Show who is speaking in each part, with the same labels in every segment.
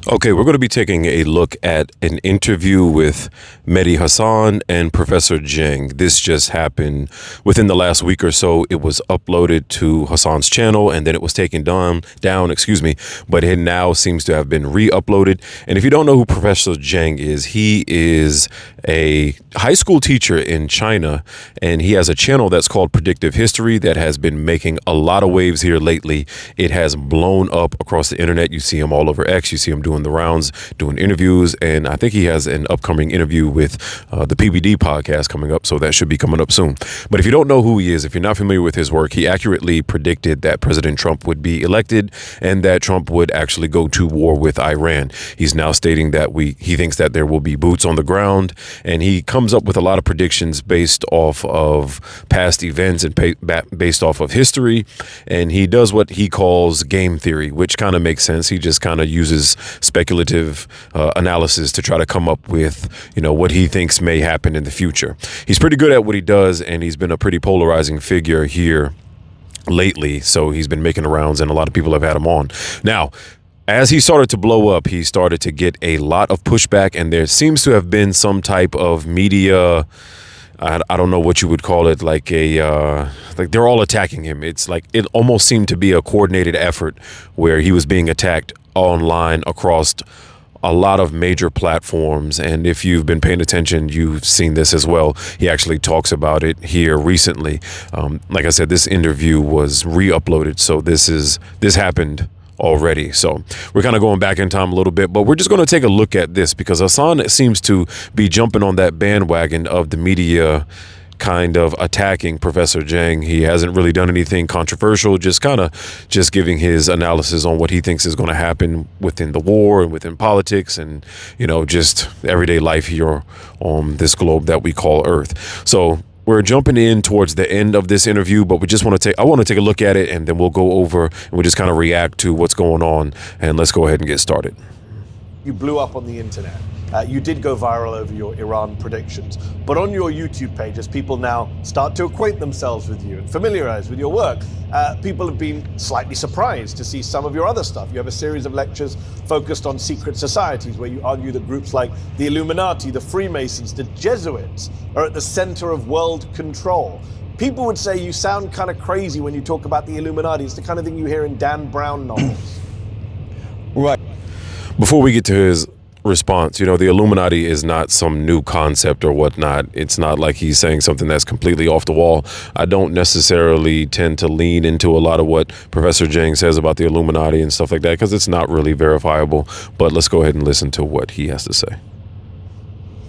Speaker 1: Okay, we're going to be taking a look at an interview with Mehdi Hasan and Professor Jiang. This just happened within the last week or so. It was uploaded to Hasan's channel and then it was taken down, but it now seems to have been re-uploaded. And if you don't know who Professor Jiang is, he is a high school teacher in China, and he has a channel that's called Predictive History that has been making a lot of waves here lately. It has blown up across the internet. You see him all over X. You see him doing the rounds, doing interviews, and I think he has an upcoming interview with the PBD podcast coming up, so that should be coming up soon. But if you don't know who he is, if you're not familiar with his work, he accurately predicted that President Trump would be elected and that Trump would actually go to war with Iran. He's now stating that he thinks that there will be boots on the ground, and he comes up with a lot of predictions based off of past events and based off of history, and he does what he calls game theory, which kind of makes sense. He just kind of uses speculative analysis to try to come up with, what he thinks may happen in the future. He's pretty good at what he does, and he's been a pretty polarizing figure here lately. So he's been making the rounds, and a lot of people have had him on. Now, as he started to blow up, he started to get a lot of pushback, and there seems to have been some type of media, I don't know what you would call it, like they're all attacking him. It's like it almost seemed to be a coordinated effort where he was being attacked online across a lot of major platforms. And if you've been paying attention, you've seen this as well. He actually talks about it here recently. Like I said, this interview was re-uploaded, so this happened already. So we're kind of going back in time a little bit, but we're just going to take a look at this because Hasan seems to be jumping on that bandwagon of the media kind of attacking Professor Jiang. He hasn't really done anything controversial, just giving his analysis on what he thinks is going to happen within the war and within politics and, just everyday life here on this globe that we call Earth. So we're jumping in towards the end of this interview, but I want to take a look at it, and then we'll go over and we'll just kind of react to what's going on, and let's go ahead and get started.
Speaker 2: You blew up on the internet. You did go viral over your Iran predictions, but on your YouTube page, as people now start to acquaint themselves with you and familiarize with your work, people have been slightly surprised to see some of your other stuff. You have a series of lectures focused on secret societies where you argue that groups like the Illuminati, the Freemasons, the Jesuits are at the center of world control. People would say you sound kind of crazy when you talk about the Illuminati. It's the kind of thing you hear in Dan Brown novels.
Speaker 1: Right. Before we get to his response, the Illuminati is not some new concept or whatnot. It's not like he's saying something that's completely off the wall. I don't necessarily tend to lean into a lot of what Professor Jiang says about the Illuminati and stuff like that because it's not really verifiable. But let's go ahead and listen to what he has to say.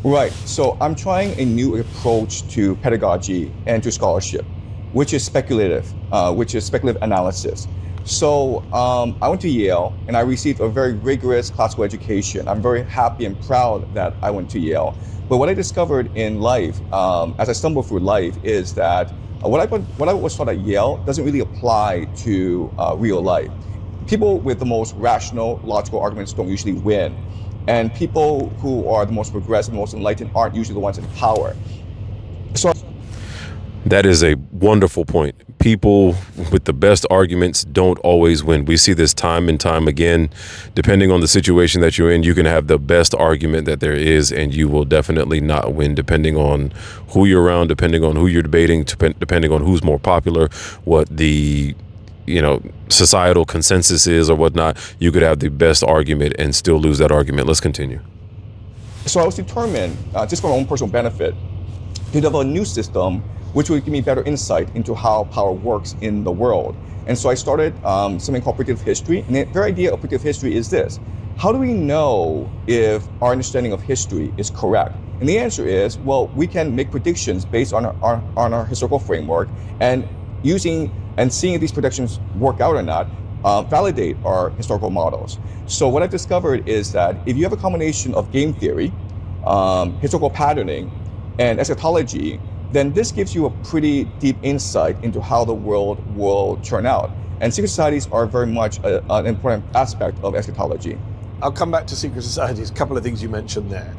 Speaker 3: Right. So I'm trying a new approach to pedagogy and to scholarship, which is speculative analysis. So I went to Yale and I received a very rigorous classical education. I'm very happy and proud that I went to Yale. But what I discovered in life, as I stumbled through life, is that what I was taught at Yale doesn't really apply to real life. People with the most rational, logical arguments don't usually win. And people who are the most progressive, most enlightened aren't usually the ones in power. So
Speaker 1: that is a wonderful point. People with the best arguments don't always win. We see this time and time again. Depending on the situation that you're in, you can have the best argument that there is, and you will definitely not win, depending on who you're around, depending on who you're debating, depending on who's more popular, what the societal consensus is or whatnot. You could have the best argument and still lose that argument. Let's continue.
Speaker 3: So I was determined, just for my own personal benefit, to develop a new system which would give me better insight into how power works in the world. And so I started something called predictive history. And the very idea of predictive history is this: how do we know if our understanding of history is correct? And the answer is, well, we can make predictions based on our historical framework, and seeing if these predictions work out or not, validate our historical models. So what I've discovered is that if you have a combination of game theory, historical patterning, and eschatology, then this gives you a pretty deep insight into how the world will turn out. And secret societies are very much an important aspect of eschatology.
Speaker 2: I'll come back to secret societies. A couple of things you mentioned there.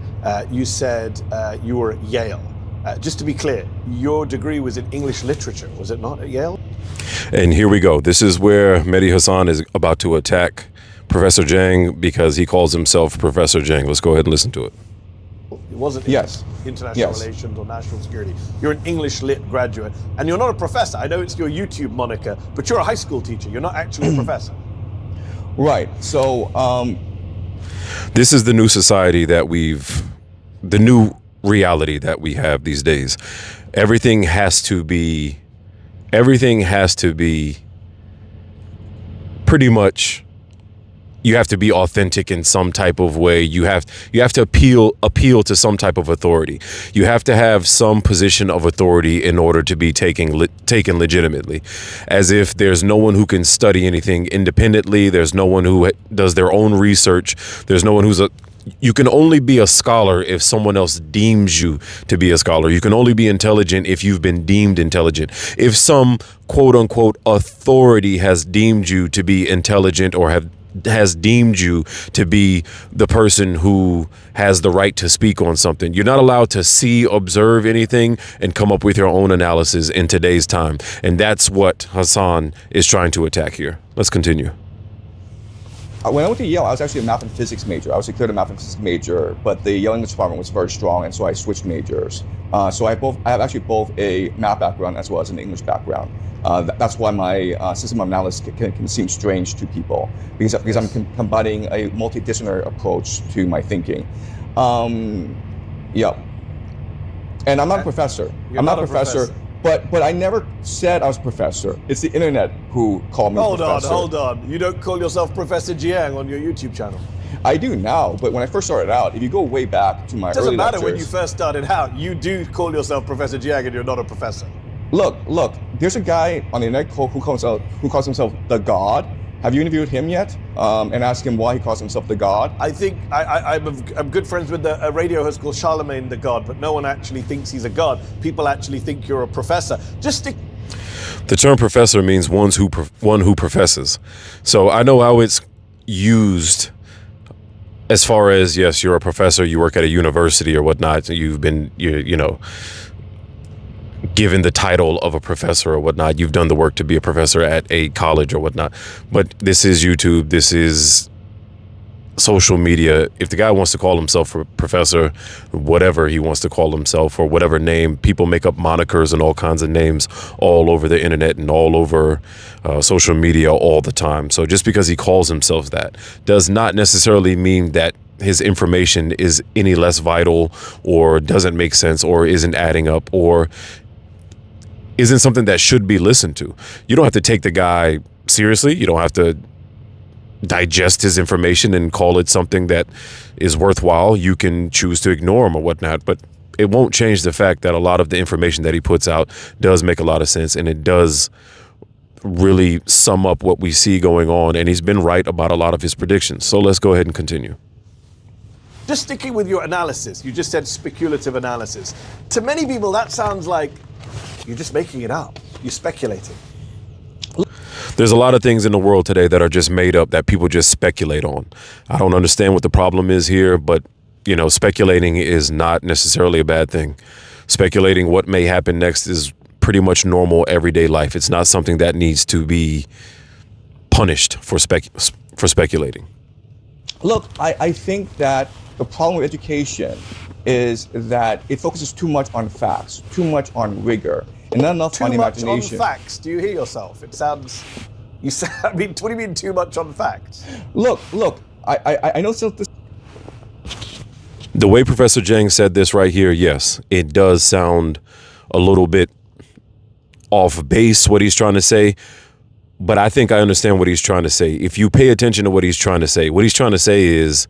Speaker 2: You said you were at Yale. Just to be clear, your degree was in English literature, was it not, at Yale?
Speaker 1: And here we go. This is where Mehdi Hasan is about to attack Professor Jiang because he calls himself Professor Jiang. Let's go ahead and listen to it.
Speaker 2: It wasn't
Speaker 3: Yes.
Speaker 2: international relations or national security. You're an English lit graduate, and you're not a professor. I know it's your YouTube moniker, but you're a high school teacher. You're not actually a professor.
Speaker 3: Right. So
Speaker 1: This is the new society the new reality that we have these days. Everything has to be pretty much, you have to be authentic in some type of way. You have to appeal to some type of authority. You have to have some position of authority in order to be taken legitimately. As if there's no one who can study anything independently. There's no one who does their own research. There's no one you can only be a scholar if someone else deems you to be a scholar. You can only be intelligent if you've been deemed intelligent. If some quote unquote authority has deemed you to be intelligent or has deemed you to be the person who has the right to speak on something. You're not allowed to see, observe anything and come up with your own analysis in today's time. And that's what Hasan is trying to attack here. Let's continue.
Speaker 3: when I went to Yale, I was actually a math and physics major. I was declared a math and physics major, but the Yale English department was very strong, and so I switched majors. So I have actually both a math background as well as an English background. That's why my system of analysis can seem strange to people, because I'm combining a multidisciplinary approach to my thinking. Yeah. And I'm not a professor.
Speaker 2: I'm not a professor.
Speaker 3: But I never said I was a professor. It's the internet who called me professor.
Speaker 2: Hold on. You don't call yourself Professor Jiang on your YouTube channel.
Speaker 3: I do now, but when I first started out, if you go way back to my early lectures...
Speaker 2: It doesn't matter when you first started out. You do call yourself Professor Jiang and you're not a professor.
Speaker 3: Look, there's a guy on the internet who calls himself the God. Have you interviewed him yet and asked him why he calls himself the God?
Speaker 2: I think I'm good friends with a radio host called Charlemagne the God, but no one actually thinks he's a God. People actually think you're a professor.
Speaker 1: The term professor means one who professes. So I know how it's used as far as, yes, you're a professor, you work at a university or whatnot, you've been, you know, given the title of a professor or whatnot, you've done the work to be a professor at a college or whatnot. But this is YouTube, this is social media. If the guy wants to call himself a professor, whatever he wants to call himself or whatever name, people make up monikers and all kinds of names all over the internet and all over social media all the time. So just because he calls himself that does not necessarily mean that his information is any less vital or doesn't make sense or isn't adding up or isn't something that should be listened to. You don't have to take the guy seriously. You don't have to digest his information and call it something that is worthwhile. You can choose to ignore him or whatnot, but it won't change the fact that a lot of the information that he puts out does make a lot of sense, and it does really sum up what we see going on, and he's been right about a lot of his predictions. So let's go ahead and continue.
Speaker 2: Just sticking with your analysis, you just said speculative analysis. To many people, that sounds like you're just making it up. You're speculating.
Speaker 1: There's a lot of things in the world today that are just made up that people just speculate on. I don't understand what the problem is here, but, you know, speculating is not necessarily a bad thing. Speculating what may happen next is pretty much normal everyday life. It's not something that needs to be punished for speculating.
Speaker 3: Look, I think that the problem with education is that it focuses too much on facts, too much on rigor, and not enough on imagination.
Speaker 2: Too much on facts. Do you hear yourself? It sounds. I mean, what do you mean too much on facts?
Speaker 3: Look. I know something.
Speaker 1: The way Professor Jiang said this right here, yes, it does sound a little bit off base what he's trying to say. But I think I understand what he's trying to say. If you pay attention to what he's trying to say is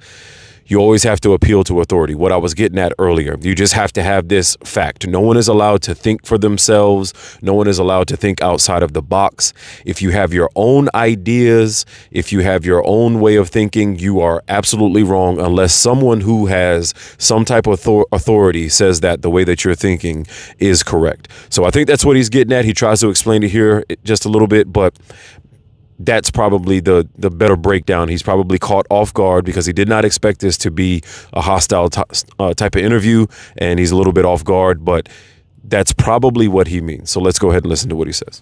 Speaker 1: you always have to appeal to authority. What I was getting at earlier, you just have to have this fact. No one is allowed to think for themselves. No one is allowed to think outside of the box. If you have your own ideas, if you have your own way of thinking, you are absolutely wrong unless someone who has some type of authority says that the way that you're thinking is correct. So I think that's what he's getting at. He tries to explain it here just a little bit, but that's probably the better breakdown. He's probably caught off guard because he did not expect this to be a hostile type of interview, and he's a little bit off guard, but that's probably what he means. So let's go ahead and listen to what he says.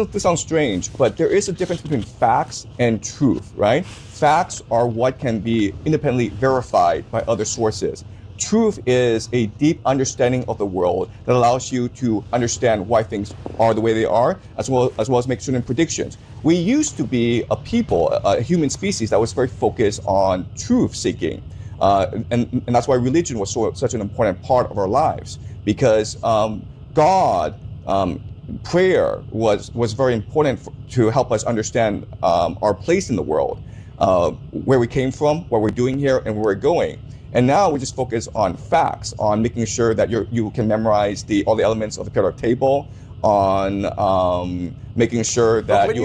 Speaker 3: this sounds strange, but there is a difference between facts and truth, right? Facts are what can be independently verified by other sources. Truth is a deep understanding of the world that allows you to understand why things are the way they are, as well as make certain predictions. We used to be a people, a human species that was very focused on truth seeking. And that's why religion was such an important part of our lives, because God, prayer was very important to help us understand our place in the world, where we came from, what we're doing here, and where we're going. And now we just focus on facts, on making sure that you can memorize all the elements of the periodic table, on making sure that
Speaker 2: when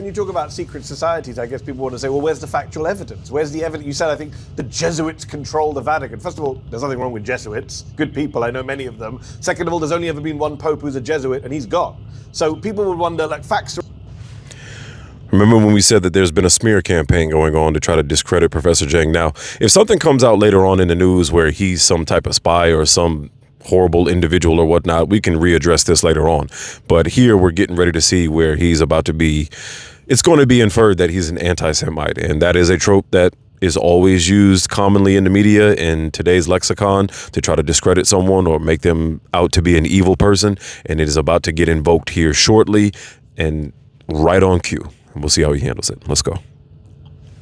Speaker 2: you talk about secret societies, I guess people want to say, well, where's the factual evidence? Where's the evidence? You said, I think, the Jesuits control the Vatican. First of all, there's nothing wrong with Jesuits. Good people, I know many of them. Second of all, there's only ever been one pope who's a Jesuit, and he's gone. So people would wonder, like, facts are...
Speaker 1: Remember when we said that there's been a smear campaign going on to try to discredit Professor Jiang? Now, if something comes out later on in the news where he's some type of spy or some horrible individual or whatnot, we can readdress this later on. But here we're getting ready to see where he's about to be. It's going to be inferred that he's an anti-Semite, and that is a trope that is always used commonly in the media in today's lexicon to try to discredit someone or make them out to be an evil person. And it is about to get invoked here shortly and right on cue. And we'll see how he handles it. Let's go.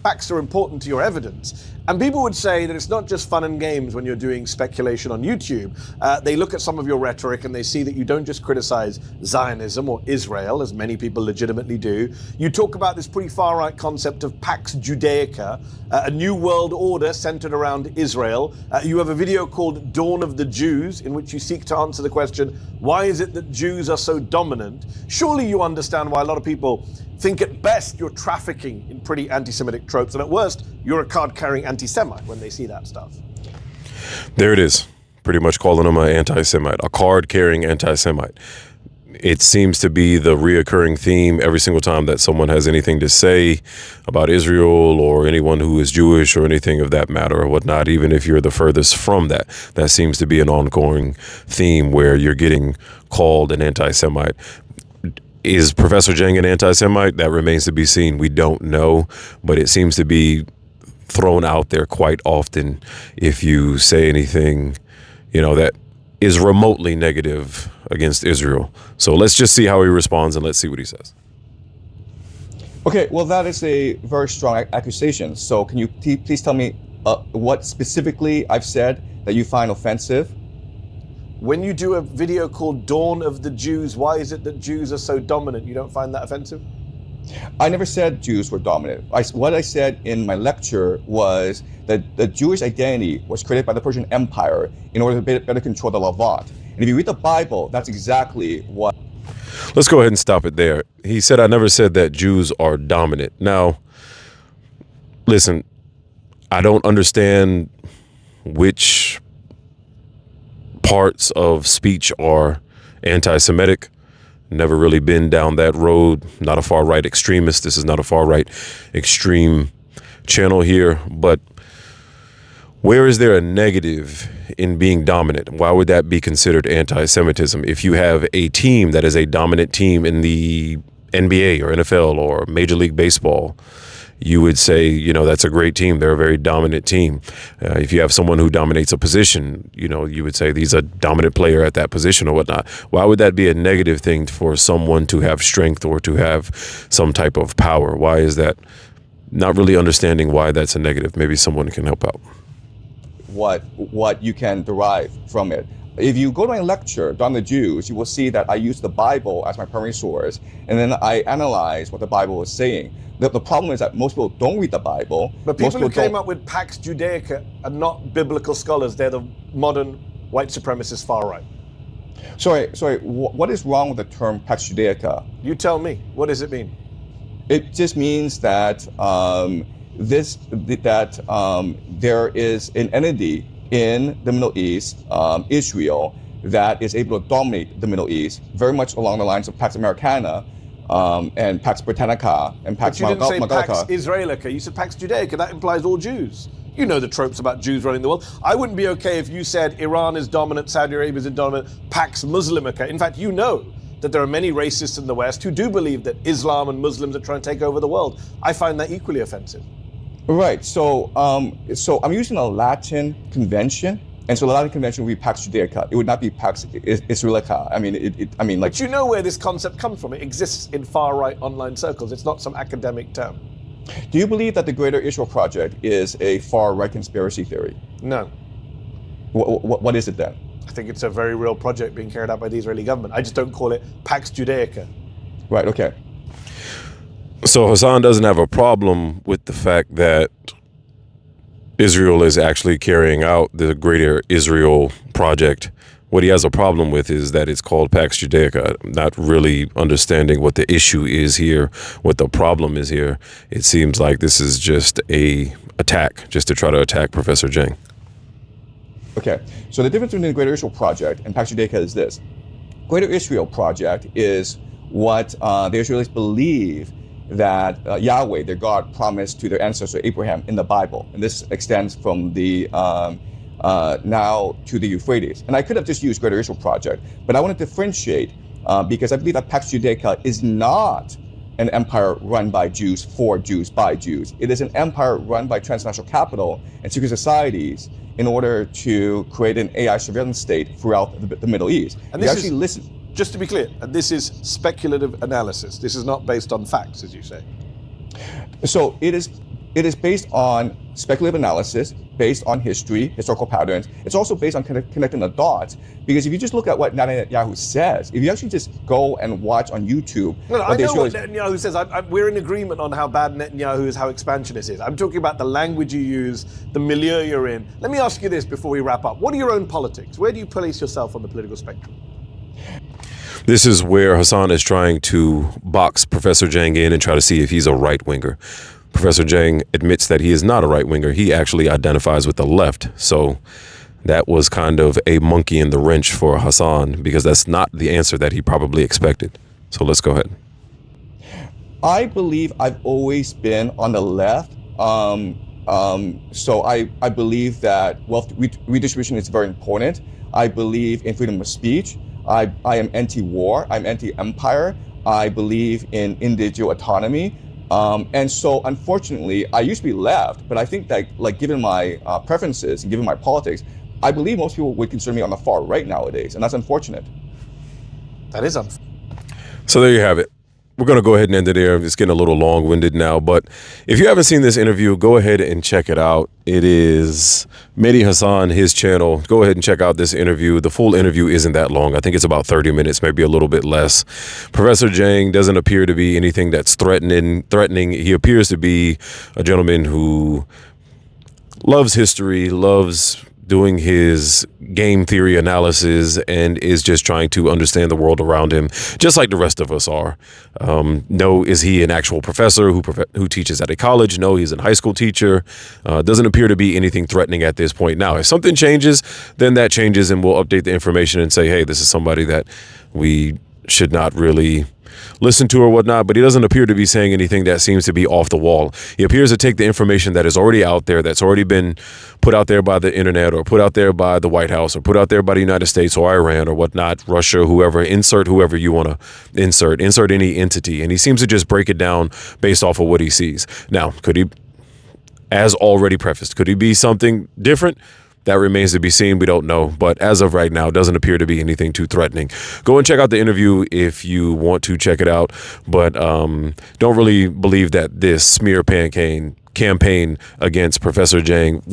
Speaker 2: Facts are important to your evidence. And people would say that it's not just fun and games when you're doing speculation on YouTube. They look at some of your rhetoric and they see that you don't just criticize Zionism or Israel, as many people legitimately do. You talk about this pretty far-right concept of Pax Judaica, a new world order centered around Israel. You have a video called Dawn of the Jews, in which you seek to answer the question, why is it that Jews are so dominant? Surely you understand why a lot of people think at best you're trafficking in pretty anti-Semitic tropes, and at worst, you're a card-carrying anti-Semite when they see that stuff.
Speaker 1: There it is. Pretty much calling him an anti-Semite, a card-carrying anti-Semite. It seems to be the reoccurring theme every single time that someone has anything to say about Israel or anyone who is Jewish or anything of that matter or whatnot, even if you're the furthest from that. That seems to be an ongoing theme where you're getting called an anti-Semite. Is Professor Jiang an anti-Semite? That remains to be seen. We don't know, but it seems to be thrown out there quite often if you say anything, that is remotely negative against Israel. So let's just see how he responds and let's see what he says.
Speaker 3: Okay, well, that is a very strong accusation. So can you please tell me what specifically I've said that you find offensive?
Speaker 2: When you do a video called Dawn of the Jews, why is it that Jews are so dominant? You don't find that offensive?
Speaker 3: I never said Jews were dominant. What I said in my lecture was that the Jewish identity was created by the Persian Empire in order to better control the Levant. And if you read the Bible, that's exactly what...
Speaker 1: Let's go ahead and stop it there. He said, I never said that Jews are dominant. Now, listen, I don't understand which parts of speech are anti-Semitic. Never really been down that road. Not a far-right extremist. This is not a far-right extreme channel here. But where is there a negative in being dominant? Why would that be considered anti-Semitism? If you have a team that is a dominant team in the NBA or NFL or Major League Baseball, you would say, that's a great team. They're a very dominant team. If you have someone who dominates a position, you would say he's a dominant player at that position or whatnot. Why would that be a negative thing for someone to have strength or to have some type of power? Why is that? Not really understanding why that's a negative. Maybe someone can help out.
Speaker 3: What you can derive from it. If you go to my lecture, Dawn of the Jews, you will see that I use the Bible as my primary source, and then I analyze what the Bible is saying. The problem is that most people don't read the Bible.
Speaker 2: But people who came up with Pax Judaica are not biblical scholars. They're the modern white supremacist far right.
Speaker 3: Sorry. What is wrong with the term Pax Judaica?
Speaker 2: You tell me. What does it mean?
Speaker 3: It just means that there is an entity in the Middle East, Israel, that is able to dominate the Middle East, very much along the lines of Pax Americana and Pax Britannica and Pax
Speaker 2: But you didn't say
Speaker 3: Magalica.
Speaker 2: Pax Israelica, you said Pax Judaica. That implies all Jews. You know the tropes about Jews running the world. I wouldn't be okay if you said Iran is dominant, Saudi Arabia is dominant, Pax Muslimica. In fact, that there are many racists in the West who do believe that Islam and Muslims are trying to take over the world. I find that equally offensive.
Speaker 3: Right. So I'm using a Latin convention. And so the Latin convention would be Pax Judaica. It would not be Pax Israelica. I mean, like.
Speaker 2: But you know where this concept comes from. It exists in far-right online circles. It's not some academic term.
Speaker 3: Do you believe that the Greater Israel Project is a far-right conspiracy theory?
Speaker 2: No.
Speaker 3: What is it then?
Speaker 2: I think it's a very real project being carried out by the Israeli government. I just don't call it Pax Judaica.
Speaker 3: Right, okay.
Speaker 1: So Hasan doesn't have a problem with the fact that Israel is actually carrying out the Greater Israel Project. What he has a problem with is that it's called Pax Judaica, not really understanding what the issue is here, what the problem is here. It seems like this is just a attack, just to try to attack Professor Jiang.
Speaker 3: Okay, so the difference between the Greater Israel Project and Pax Judaica is this. Greater Israel Project is what the Israelis believe that Yahweh, their God, promised to their ancestor Abraham in the Bible. And this extends from the now to the Euphrates. And I could have just used Greater Israel Project, but I want to differentiate because I believe that Pax Judaica is not an empire run by Jews, for Jews, by Jews. It is an empire run by transnational capital and secret societies in order to create an AI surveillance state throughout the Middle East.
Speaker 2: And this just to be clear, and this is speculative analysis. This is not based on facts, as you say.
Speaker 3: So it is based on speculative analysis, based on history, historical patterns. It's also based on connecting the dots. Because if you just look at what Netanyahu says, if you actually just go and watch on YouTube...
Speaker 2: No, I know what Netanyahu says. We're in agreement on how bad Netanyahu is, how expansionist is. I'm talking about the language you use, the milieu you're in. Let me ask you this before we wrap up. What are your own politics? Where do you place yourself on the political spectrum?
Speaker 1: This is where Hasan is trying to box Professor Jiang in and try to see if he's a right-winger. Professor Jiang admits that he is not a right-winger. He actually identifies with the left. So that was kind of a monkey in the wrench for Hasan because that's not the answer that he probably expected. So let's go ahead.
Speaker 3: I believe I've always been on the left. So I believe that wealth redistribution is very important. I believe in freedom of speech. I am anti-war, I'm anti-empire, I believe in individual autonomy. And so unfortunately, I used to be left, but I think that like given my preferences and given my politics, I believe most people would consider me on the far right nowadays, and that's unfortunate.
Speaker 2: That is unfortunate.
Speaker 1: So there you have it. We're going to go ahead and end it there. It's getting a little long-winded now, but if you haven't seen this interview, go ahead and check it out. It is Mehdi Hasan, his channel. Go ahead and check out this interview. The full interview isn't that long. I think it's about 30 minutes, maybe a little bit less. Professor Jiang doesn't appear to be anything that's threatening. He appears to be a gentleman who loves history, loves doing his game theory analysis, and is just trying to understand the world around him, just like the rest of us are. No, is he an actual professor who teaches at a college? No, he's a high school teacher. Doesn't appear to be anything threatening at this point. Now, if something changes, then that changes, and we'll update the information and say, hey, this is somebody that we should not really listen to or whatnot, but he doesn't appear to be saying anything that seems to be off the wall. He appears to take the information that is already out there, that's already been put out there by the internet or put out there by the White House or put out there by the United States or Iran or whatnot, Russia, whoever, insert whoever you want to insert any entity. And he seems to just break it down based off of what he sees. Now, could he, as already prefaced, could he be something different? That remains to be seen. We don't know. But as of right now, it doesn't appear to be anything too threatening. Go and check out the interview if you want to check it out. But don't really believe that this smear campaign against Professor Jiang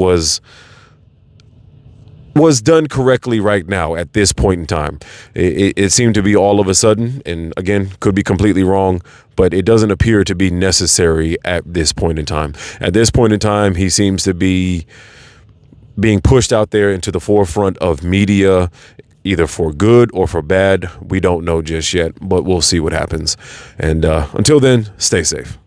Speaker 1: was done correctly right now at this point in time. It seemed to be all of a sudden, and again, could be completely wrong, but it doesn't appear to be necessary at this point in time. At this point in time, he seems to be being pushed out there into the forefront of media, either for good or for bad. We don't know just yet, but we'll see what happens. And until then, stay safe.